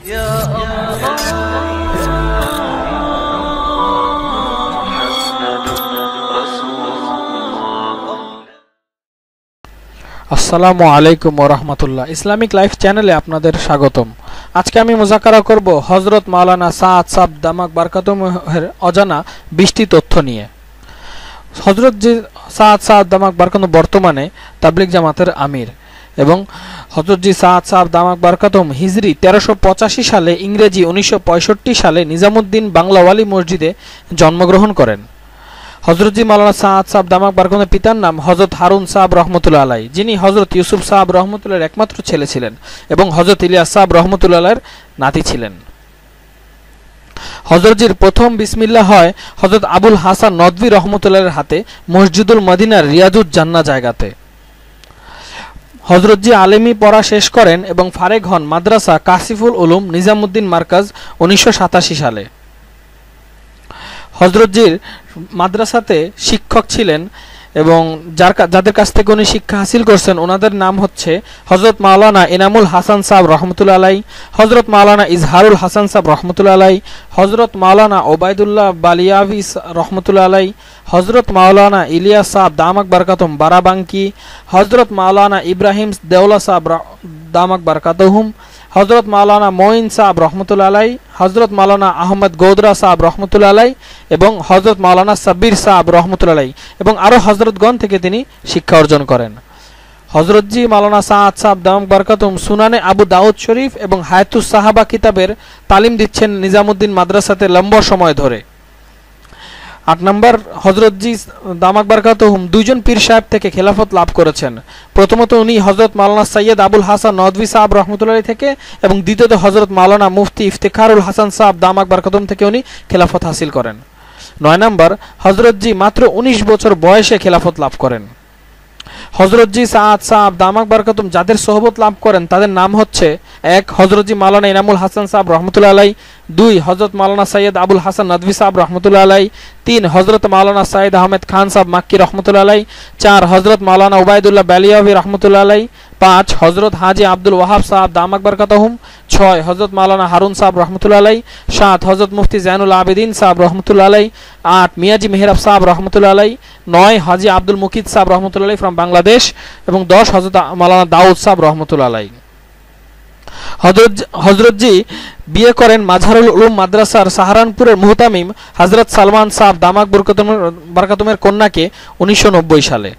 আসসালামু আলাইকুম ওয়া রাহমাতুল্লাহ। ইসলামিক লাইফ চ্যানেলে আপনাদের স্বাগতম। আজকে আমি মুযাকারা করব হযরত মাওলানা সাআদ সাহেব দামাক বারকাতুহুমের অজানা 20টি তথ্য নিয়ে। হযরত জি সাআদ সাহেব দামাক বারকাতুহু বর্তমানে তাবলীগ জামাতের আমির এবং হযরত জি সাআদ সাহেব দামাক বারকাতুহু হিজরি 1385 সালে ইংরেজি 1965 সালে নিজামউদ্দিন বাংলা ওয়ালি মসজিদে জন্মগ্রহণ করেন। হযরত জি মাওলানা সাআদ সাহেব দামাক বারকাতুহুর পিতার নাম হযরত হারুন সাহেব রহমতুল্লাহ আলাই, যিনি হযরত ইউসুফ সাহেব রহমতুল্লাহর একমাত্র ছেলে ছিলেন এবং হযরত ইলিয়াস সাহেব রহমতুল্লাহ আলাইয়ের নাতি ছিলেন। হযরত জির প্রথম বিসমিল্লাহ হয় হযরত আবুল হাসান নদভী রহমতুল্লাহর হাতে মসজিদুল মদিনার রিয়াজুজ জান্নাহ জায়গাতে। হযরত জি আলেমি পড়া শেষ করেন এবং ফারেগ হন মাদ্রাসা কাশিফুল উলুম নিজামউদ্দিন মার্কাজ 1987 সালে। হযরত জির মাদ্রাসাতে শিক্ষক ছিলেন এবং যাদের কাছ থেকে উনি শিক্ষা হাসিল করছেন ওনাদের নাম হচ্ছে হযরত মাওলানা ইনামুল হাসান সাহেব রহমতুল্লাহ আলাই, হযরত মাওলানা ইজহারুল হাসান সাহেব রহমতুল্লাহ আলাই, হযরত মাওলানা ওবায়দুল্লাহ বালিয়াভি রহমতুল্লাহ আলাই, হযরত মাওলানা ইলিয়াস সাহেব দামাক বারকাতুহুম বারাবাঙ্কি, হযরত মাওলানা ইব্রাহিম দেওলা সাহেব দামাক বারকাতুহুম, হযরত মাওলানা মঈন সাহেব রহমতুল্লাহ আলাই, হযরত মাওলানা আহমদ গৌদরা সাহেব রহমতুল্লাহ আলাই এবং হযরত মাওলানা সাব্বির সাহেব রহমতুল্লাহ আলাই এবং আরও হযরতগণ থেকে তিনি শিক্ষা অর্জন করেন। হযরত জি মাওলানা সাআদ সাহেব দামাক বারকাতুহুম সুনানে আবু দাউদ শরীফ এবং হায়াতুস সাহাবা কিতাবের তালিম দিচ্ছেন নিজামউদ্দিন মাদ্রাসাতে লম্বা সময় ধরে। 8 নম্বর, হযরত জি দামাক বারকাতুহুম দুইজন পীর সাহেব থেকে খেলাফত লাভ করেছেন। প্রথমত উনি হযরত মাওলানা সৈয়দ আবুল হাসান নদভী সাহেব রহমতুল্লাহ থেকে এবং দ্বিতীয়ত হযরত মাওলানা মুফতি ইফতেখারুল হাসান সাহেব দামাক বারকাতুহুম থেকে উনি খেলাফত হাসিল করেন। 9 নম্বর, হযরত জি মাত্র 19 বছর বয়সে খেলাফত লাভ করেন। হযরত জি সাআদ সাহেব দামাক বারকাতুহুম যাদের সোহবত লাভ করেন তাদের নাম হচ্ছে 1 হযরত জি মাওলানা ইনামুল হাসান সাহেব রহমতুল্লাহ আলাই, 2 হযরত মাওলানা সৈয়দ আবুল হাসান নদভী সাহেব রহমতুল্লাহ আলাই, 3 হযরত মাওলানা সাইদ আহমেদ খান সাহেব মাক্কি রহমতুল্লাহ আলাই, 4 হযরত মাওলানা ওবায়দুল্লাহ বালিয়াভি রহমতুল্লাহ আলাই, 5 হযরত হাজী আব্দুল ওয়াহাব সাহেব দামাক বারকাতুহুম, 6 হযরত মাওলানা হারুন সাহেব রহমতুল্লাহ আলাই, 7 হযরত মুফতি জাইনুল আবেদিন সাহেব রহমতুল্লাহ আলাই, 8 মিয়াজি মেহরাব সাহেব রহমতুল্লাহ আলাই, 9 হাজী আব্দুল মুকিদ সাহেব রহমতুল্লাহ আলাই ফ্রম বাংলাদেশ এবং 10 হযরত মাওলানা দাউদ সাহেব রহমতুল্লাহ আলাই। হযরত জি বিয়ে করেন মাজহারুল উলুম মাদ্রাসার সাহারানপুরের মুহতামিম হযরত সালমান সাহেব দামাক বারকাতুহুমের কন্যাকে 1990 সালে।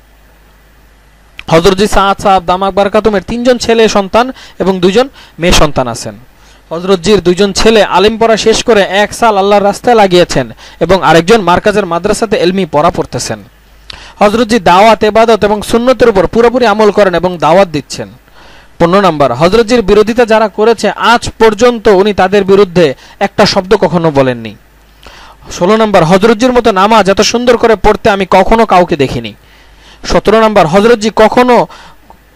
হযরত জি সাআদ সাহেব দামাক বারকাতুহুমের 3 জন ছেলে সন্তান এবং 2 জন মেয়ে সন্তান আছেন। হযরত জির 2 জন ছেলে আলিম পড়া শেষ করে 1 সাল আল্লাহর রাস্তায় লাগিয়েছেন এবং আরেকজন মার্কাজের মাদ্রাসাতে ইলমি পড়া পড়তেছেন। হযরত জি দাওয়াত ইবাদত এবং সুন্নতের উপর পুরোপুরি আমল করেন এবং দাওয়াত দিচ্ছেন। 15 নম্বর, হযরত জির বিরোধিতা যারা করেছে আজ পর্যন্ত উনি তাদের বিরুদ্ধে একটা শব্দ কখনো বলেননি। 16 নম্বর, হযরত জির মতো নামাজ এত সুন্দর করে পড়তে আমি কখনো কাউকে দেখিনি। 17 নম্বর, হযরত জি কখনো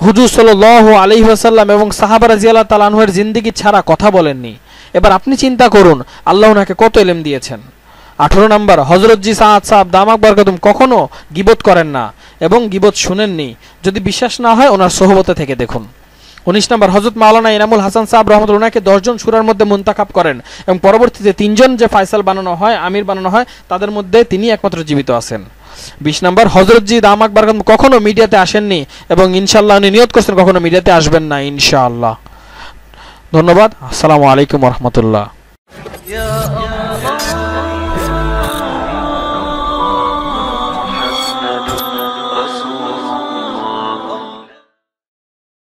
হুজুর সাল্লাল্লাহু আলাইহি ওয়াসাল্লাম এবং সাহাবা রাদিয়াল্লাহু তাআলা আনহুর জিন্দেগি ছাড়া কথা বলেননি। এবার আপনি চিন্তা করুন আল্লাহ ওনাকে কত ইলম দিয়েছেন। 18 নম্বর, হযরত জি সাআদ সাহেব দামাক বারকাতুহুম কখনো গীবত করেন না এবং গীবত শুনেননি। যদি বিশ্বাস না হয় ওনার সোহবতে থেকে দেখুন। 19 নম্বর, হযরত মাওলানা ইনামুল হাসান সাহেব রহমতুল্লাহ ওনাকে 10 জন সূরার মধ্যে মুনতাখাব করেন এবং পরবর্তীতে 3 জন যে ফায়সাল বানানো হয় আমির বানানো হয় তাদের মধ্যে তিনি একমাত্র জীবিত আছেন। 20 নম্বর, হযরত জি দামাক বারকাতুহুম কখনো মিডিয়াতে আসেননি এবং ইনশাআল্লাহ উনি নিয়ত করেছেন কখনো মিডিয়াতে আসবেন না ইনশাআল্লাহ। ধন্যবাদ। আসসালামু আলাইকুম ওয়া রাহমাতুল্লাহ।